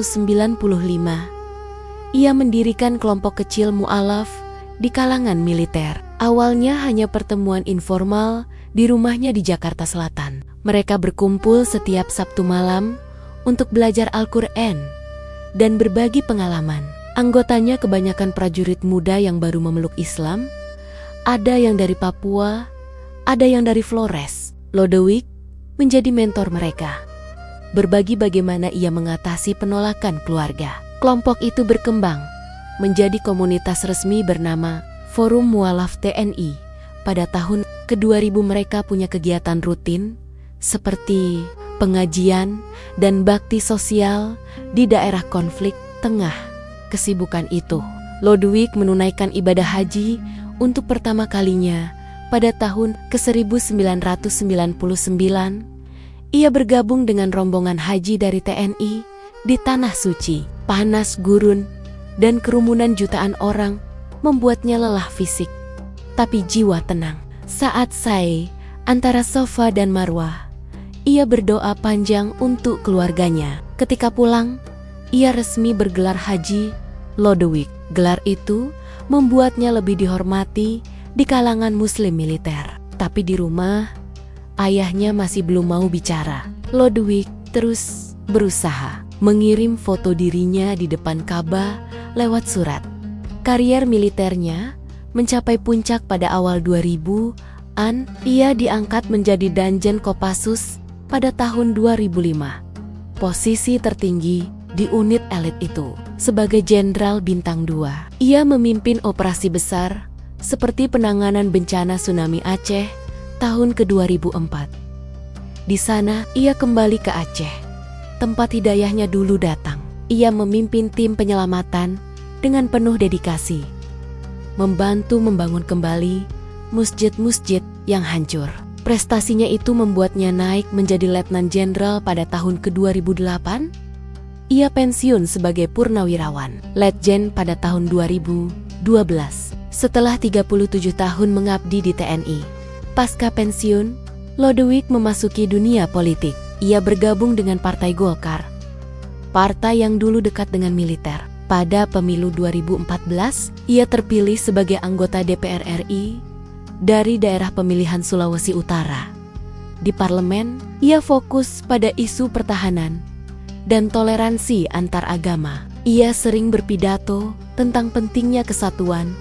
ia mendirikan kelompok kecil mu'alaf di kalangan militer. Awalnya hanya pertemuan informal di rumahnya di Jakarta Selatan. Mereka berkumpul setiap Sabtu malam untuk belajar Al-Quran dan berbagi pengalaman. Anggotanya kebanyakan prajurit muda yang baru memeluk Islam. Ada yang dari Papua, ada yang dari Flores. Lodewijk menjadi mentor mereka, berbagi bagaimana ia mengatasi penolakan keluarga. Kelompok itu berkembang menjadi komunitas resmi bernama Forum Mualaf TNI. Pada tahun ke-2000 mereka punya kegiatan rutin seperti pengajian dan bakti sosial di daerah konflik. Tengah kesibukan itu, Lodewijk menunaikan ibadah haji untuk pertama kalinya pada tahun ke-1999. Ia bergabung dengan rombongan haji dari TNI di Tanah Suci. Panas gurun dan kerumunan jutaan orang membuatnya lelah fisik, tapi jiwa tenang. Saat sa'i antara Safa dan Marwah, ia berdoa panjang untuk keluarganya. Ketika pulang, ia resmi bergelar Haji Lodewijk. Gelar itu membuatnya lebih dihormati di kalangan muslim militer. Tapi di rumah, ayahnya masih belum mau bicara. Lodewijk terus berusaha mengirim foto dirinya di depan Ka'bah lewat surat. Karier militernya mencapai puncak pada awal 2000-an. Ia diangkat menjadi Danjen Kopassus pada tahun 2005. Posisi tertinggi di unit elit itu sebagai Jenderal Bintang 2. Ia memimpin operasi besar seperti penanganan bencana tsunami Aceh tahun ke-2004. Di sana ia kembali ke Aceh, tempat hidayahnya dulu datang. Ia memimpin tim penyelamatan dengan penuh dedikasi, membantu membangun kembali masjid-masjid yang hancur. Prestasinya itu membuatnya naik menjadi Letnan Jenderal pada tahun ke-2008. ia pensiun sebagai purnawirawan Letjen pada tahun 2012. Setelah 37 tahun mengabdi di TNI, pasca pensiun, Lodewijk memasuki dunia politik. Ia bergabung dengan Partai Golkar, partai yang dulu dekat dengan militer. Pada pemilu 2014, ia terpilih sebagai anggota DPR RI dari daerah pemilihan Sulawesi Utara. Di parlemen, ia fokus pada isu pertahanan dan toleransi antar agama. Ia sering berpidato tentang pentingnya kesatuan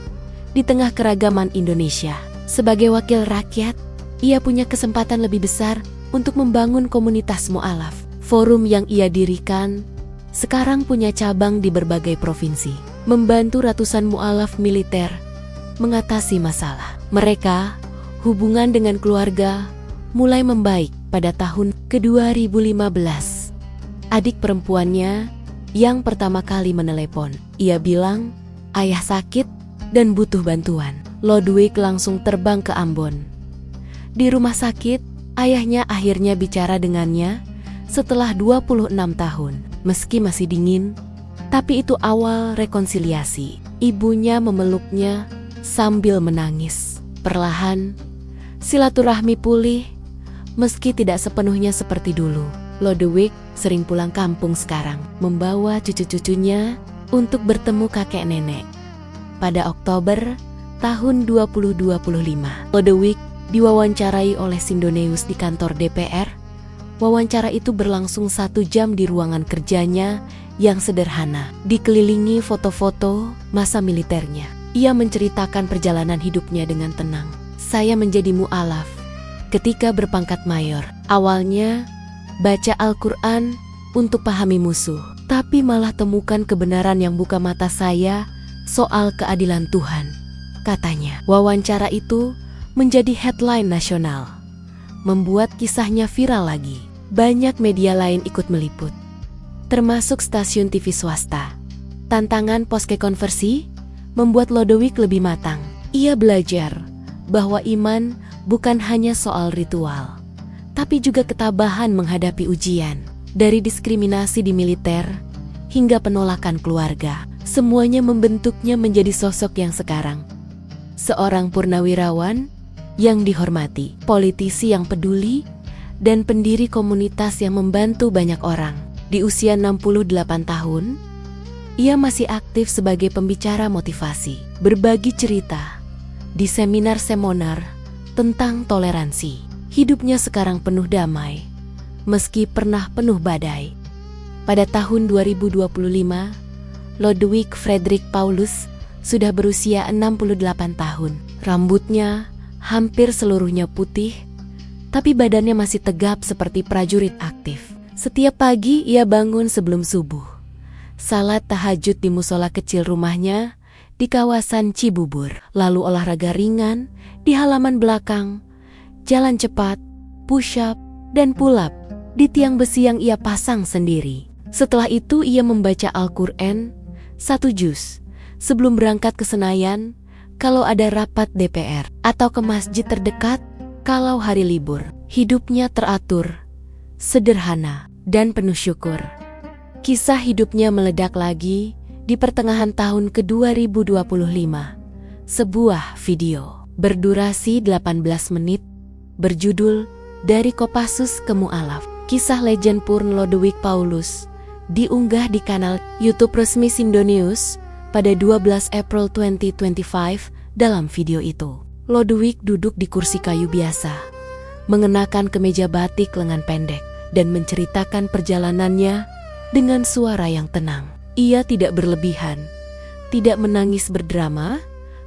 di tengah keragaman Indonesia. Sebagai wakil rakyat, ia punya kesempatan lebih besar untuk membangun komunitas mu'alaf. Forum yang ia dirikan sekarang punya cabang di berbagai provinsi, membantu ratusan mu'alaf militer mengatasi masalah mereka. Hubungan dengan keluarga mulai membaik pada tahun ke-2015. Adik perempuannya yang pertama kali menelepon, ia bilang ayah sakit dan butuh bantuan. Lodewijk langsung terbang ke Ambon. Di rumah sakit, ayahnya akhirnya bicara dengannya setelah 26 tahun. Meski masih dingin, tapi itu awal rekonsiliasi. Ibunya memeluknya sambil menangis. Perlahan, silaturahmi pulih, meski tidak sepenuhnya seperti dulu. Lodewijk sering pulang kampung sekarang, membawa cucu-cucunya untuk bertemu kakek nenek. Pada Oktober tahun 2025, Lodewijk diwawancarai oleh Sindoneus di kantor DPR. Wawancara itu berlangsung 1 jam di ruangan kerjanya yang sederhana, dikelilingi foto-foto masa militernya. Ia menceritakan perjalanan hidupnya dengan tenang. Saya menjadi mu'alaf ketika berpangkat mayor. Awalnya, baca Al-Quran untuk pahami musuh, tapi malah temukan kebenaran yang buka mata saya soal keadilan Tuhan, katanya. Wawancara itu menjadi headline nasional, membuat kisahnya viral lagi. Banyak media lain ikut meliput, termasuk stasiun TV swasta. Tantangan poske konversi membuat Lodewijk lebih matang. Ia belajar bahwa iman bukan hanya soal ritual, tapi juga ketabahan menghadapi ujian. Dari diskriminasi di militer hingga penolakan keluarga, semuanya membentuknya menjadi sosok yang sekarang. Seorang purnawirawan yang dihormati, politisi yang peduli, dan pendiri komunitas yang membantu banyak orang. Di usia 68 tahun, ia masih aktif sebagai pembicara motivasi, berbagi cerita di seminar-seminar tentang toleransi. Hidupnya sekarang penuh damai, meski pernah penuh badai. Pada tahun 2025, Lodewijk Frederik Paulus sudah berusia 68 tahun. Rambutnya hampir seluruhnya putih, tapi badannya masih tegap seperti prajurit aktif. Setiap pagi ia bangun sebelum subuh, salat tahajud di musola kecil rumahnya di kawasan Cibubur, lalu olahraga ringan di halaman belakang, jalan cepat, push-up, dan pull-up di tiang besi yang ia pasang sendiri. Setelah itu ia membaca Al-Quran 1 juz sebelum berangkat ke Senayan kalau ada rapat DPR, atau ke masjid terdekat kalau hari libur. Hidupnya teratur, sederhana, dan penuh syukur. Kisah hidupnya meledak lagi di pertengahan tahun ke-2025. Sebuah video berdurasi 18 menit berjudul Dari Kopassus ke Mu'alaf, kisah legend Purn Lodewijk Paulus, diunggah di kanal YouTube resmi Sindoneus pada 12 April 2025. Dalam video itu, Lodewijk duduk di kursi kayu biasa, mengenakan kemeja batik lengan pendek, dan menceritakan perjalanannya dengan suara yang tenang. Ia tidak berlebihan, tidak menangis berdrama,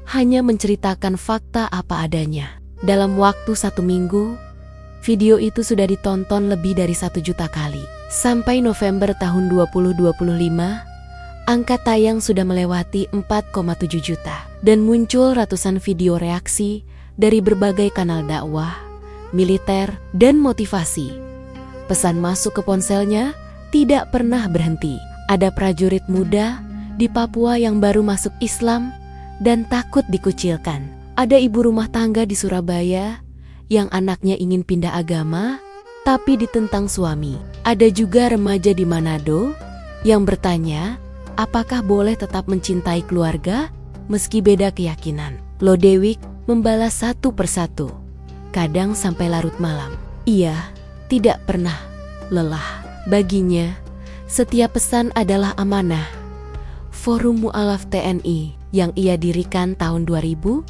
hanya menceritakan fakta apa adanya. Dalam waktu 1 minggu, video itu sudah ditonton lebih dari 1 juta kali. Sampai November tahun 2025, angka tayang sudah melewati 4,7 juta. Dan muncul ratusan video reaksi dari berbagai kanal dakwah, militer, dan motivasi. Pesan masuk ke ponselnya tidak pernah berhenti. Ada prajurit muda di Papua yang baru masuk Islam dan takut dikucilkan. Ada ibu rumah tangga di Surabaya yang anaknya ingin pindah agama tapi ditentang suami. Ada juga remaja di Manado yang bertanya, apakah boleh tetap mencintai keluarga meski beda keyakinan. Lodewijk membalas satu persatu, kadang sampai larut malam. Ia tidak pernah lelah. Baginya, setiap pesan adalah amanah. Forum Mu'alaf TNI yang ia dirikan tahun 2000,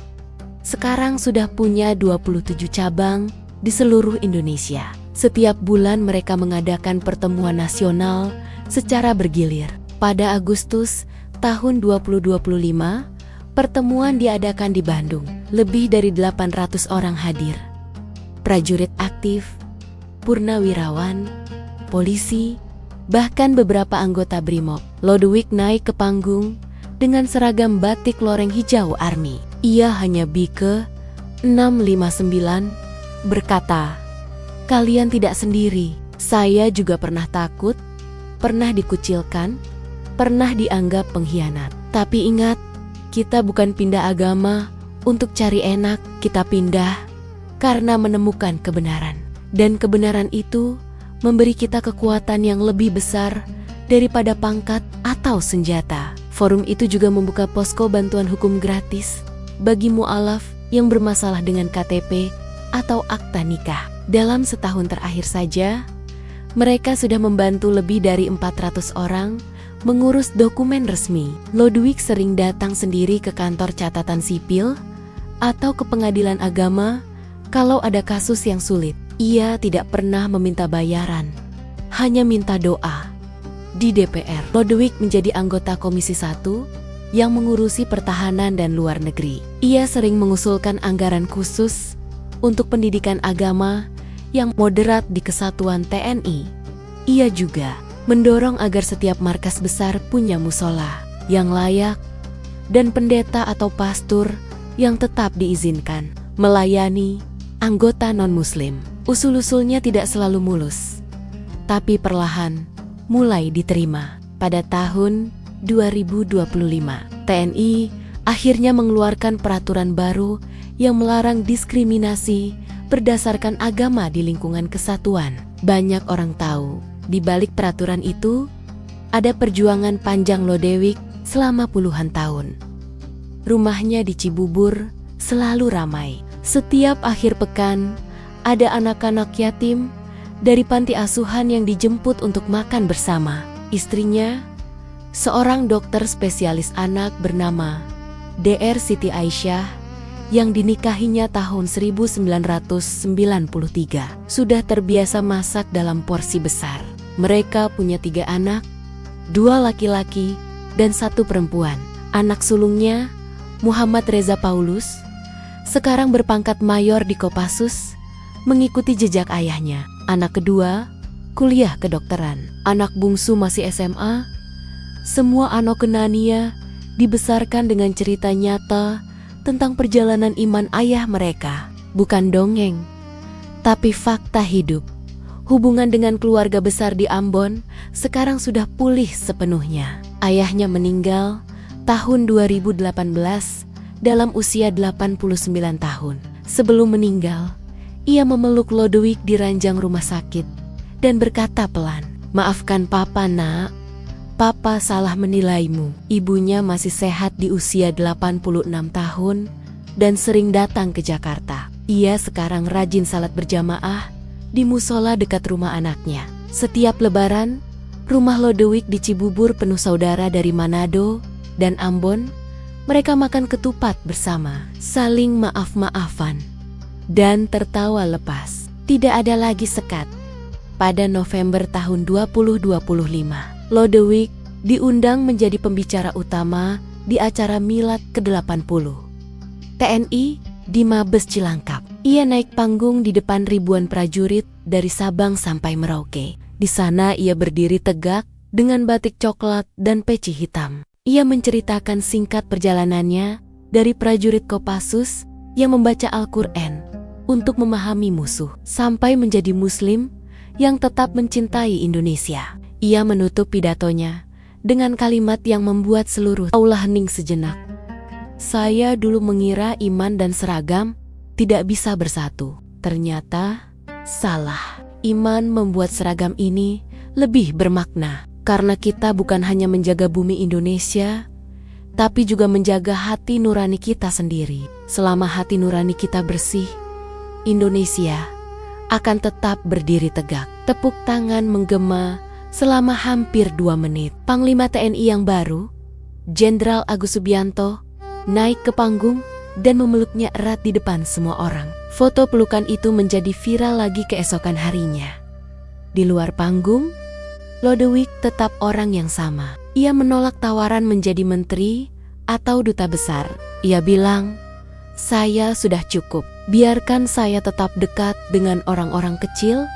sekarang sudah punya 27 cabang di seluruh Indonesia. Setiap bulan mereka mengadakan pertemuan nasional secara bergilir. Pada Agustus tahun 2025, pertemuan diadakan di Bandung. Lebih dari 800 orang hadir. Prajurit aktif, purnawirawan, polisi, bahkan beberapa anggota BRIMOB. Lodewijk naik ke panggung dengan seragam batik loreng hijau ARMY. Ia hanya BIKE 659 berkata, "Kalian tidak sendiri. Saya juga pernah takut, pernah dikucilkan, pernah dianggap pengkhianat. Tapi ingat, kita bukan pindah agama untuk cari enak, kita pindah karena menemukan kebenaran. Dan kebenaran itu memberi kita kekuatan yang lebih besar daripada pangkat atau senjata." Forum itu juga membuka posko bantuan hukum gratis bagi mu'alaf yang bermasalah dengan KTP atau akta nikah. Dalam setahun terakhir saja, mereka sudah membantu lebih dari 400 orang mengurus dokumen resmi. Lodewijk sering datang sendiri ke kantor catatan sipil atau ke pengadilan agama kalau ada kasus yang sulit. Ia tidak pernah meminta bayaran, hanya minta doa. Di DPR, Lodewijk menjadi anggota Komisi 1 yang mengurusi pertahanan dan luar negeri. Ia sering mengusulkan anggaran khusus untuk pendidikan agama yang moderat di Kesatuan TNI. Ia juga mendorong agar setiap markas besar punya musola yang layak dan pendeta atau pastor yang tetap diizinkan melayani anggota non-muslim. Usul-usulnya tidak selalu mulus, tapi perlahan mulai diterima. Pada tahun 2025, TNI akhirnya mengeluarkan peraturan baru yang melarang diskriminasi berdasarkan agama di lingkungan kesatuan. Banyak orang tahu, di balik peraturan itu, ada perjuangan panjang Lodewijk selama puluhan tahun. Rumahnya di Cibubur selalu ramai. Setiap akhir pekan, ada anak-anak yatim dari panti asuhan yang dijemput untuk makan bersama. Istrinya, seorang dokter spesialis anak bernama Dr. Siti Aisyah, yang dinikahinya tahun 1993, sudah terbiasa masak dalam porsi besar. Mereka punya 3 anak, 2 laki-laki dan 1 perempuan. Anak sulungnya, Muhammad Reza Paulus, sekarang berpangkat mayor di Kopassus, mengikuti jejak ayahnya. Anak kedua, kuliah kedokteran. Anak bungsu masih SMA. Semua anak kenania dibesarkan dengan cerita nyata tentang perjalanan iman ayah mereka. Bukan dongeng, tapi fakta hidup. Hubungan dengan keluarga besar di Ambon sekarang sudah pulih sepenuhnya. Ayahnya meninggal tahun 2018 dalam usia 89 tahun. Sebelum meninggal, ia memeluk Lodewijk di ranjang rumah sakit dan berkata pelan, "Maafkan Papa, Nak. Papa salah menilaimu." Ibunya masih sehat di usia 86 tahun dan sering datang ke Jakarta. Ia sekarang rajin salat berjamaah di musola dekat rumah anaknya. Setiap lebaran, rumah Lodewijk di Cibubur penuh saudara dari Manado dan Ambon. Mereka makan ketupat bersama, saling maaf-maafan, dan tertawa lepas. Tidak ada lagi sekat. Pada November tahun 2025, Lodewijk diundang menjadi pembicara utama di acara Milad ke-80 TNI di Mabes Cilangkap. Ia naik panggung di depan ribuan prajurit dari Sabang sampai Merauke. Di sana ia berdiri tegak dengan batik coklat dan peci hitam. Ia menceritakan singkat perjalanannya dari prajurit Kopassus yang membaca Al-Quran untuk memahami musuh, sampai menjadi Muslim yang tetap mencintai Indonesia. Ia menutup pidatonya dengan kalimat yang membuat seluruh aula hening sejenak. "Saya dulu mengira iman dan seragam tidak bisa bersatu. Ternyata salah. Iman membuat seragam ini lebih bermakna." Karena kita bukan hanya menjaga bumi Indonesia, tapi juga menjaga hati nurani kita sendiri. Selama hati nurani kita bersih, Indonesia akan tetap berdiri tegak. Tepuk tangan menggema selama hampir 2 menit. Panglima TNI yang baru, Jenderal Agus Subianto, naik ke panggung dan memeluknya erat di depan semua orang. Foto pelukan itu menjadi viral lagi keesokan harinya. Di luar panggung, Lodewijk tetap orang yang sama. Ia menolak tawaran menjadi menteri atau duta besar. Ia bilang, "Saya sudah cukup. Biarkan saya tetap dekat dengan orang-orang kecil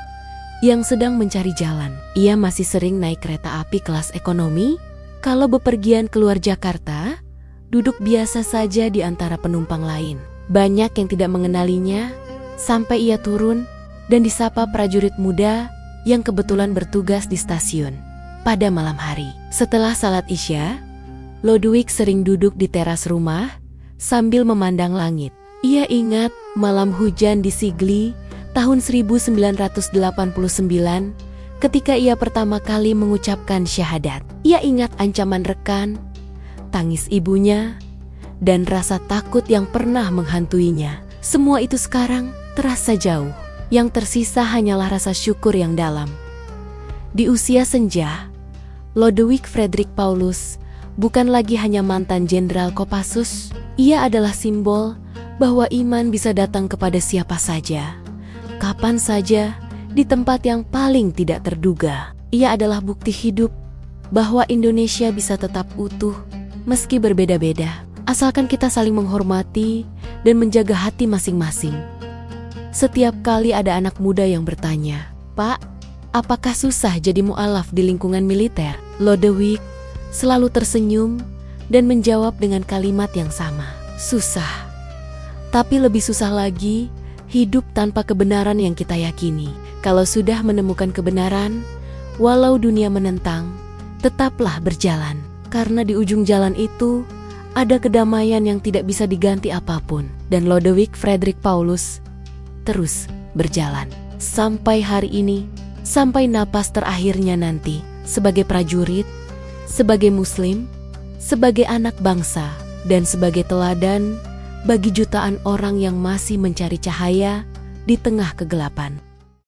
yang sedang mencari jalan." Ia masih sering naik kereta api kelas ekonomi. Kalau bepergian keluar Jakarta, duduk biasa saja di antara penumpang lain. Banyak yang tidak mengenalinya sampai ia turun dan disapa prajurit muda yang kebetulan bertugas di stasiun pada malam hari. Setelah salat Isya, Lodewijk sering duduk di teras rumah sambil memandang langit. Ia ingat malam hujan di Sigli tahun 1989 ketika ia pertama kali mengucapkan syahadat. Ia ingat ancaman rekan, tangis ibunya, dan rasa takut yang pernah menghantuinya. Semua itu sekarang terasa jauh. Yang tersisa hanyalah rasa syukur yang dalam. Di usia senja, Lodewijk Frederik Paulus bukan lagi hanya mantan Jenderal Kopassus. Ia adalah simbol bahwa iman bisa datang kepada siapa saja, kapan saja, di tempat yang paling tidak terduga. Ia adalah bukti hidup bahwa Indonesia bisa tetap utuh meski berbeda-beda, asalkan kita saling menghormati dan menjaga hati masing-masing. Setiap kali ada anak muda yang bertanya, "Pak, apakah susah jadi mu'alaf di lingkungan militer?" Lodewijk selalu tersenyum dan menjawab dengan kalimat yang sama, "Susah. Tapi lebih susah lagi hidup tanpa kebenaran yang kita yakini. Kalau sudah menemukan kebenaran, walau dunia menentang, tetaplah berjalan. Karena di ujung jalan itu ada kedamaian yang tidak bisa diganti apapun." Dan Lodewijk Frederik Paulus terus berjalan sampai hari ini, sampai napas terakhirnya nanti, sebagai prajurit, sebagai muslim, sebagai anak bangsa, dan sebagai teladan bagi jutaan orang yang masih mencari cahaya di tengah kegelapan.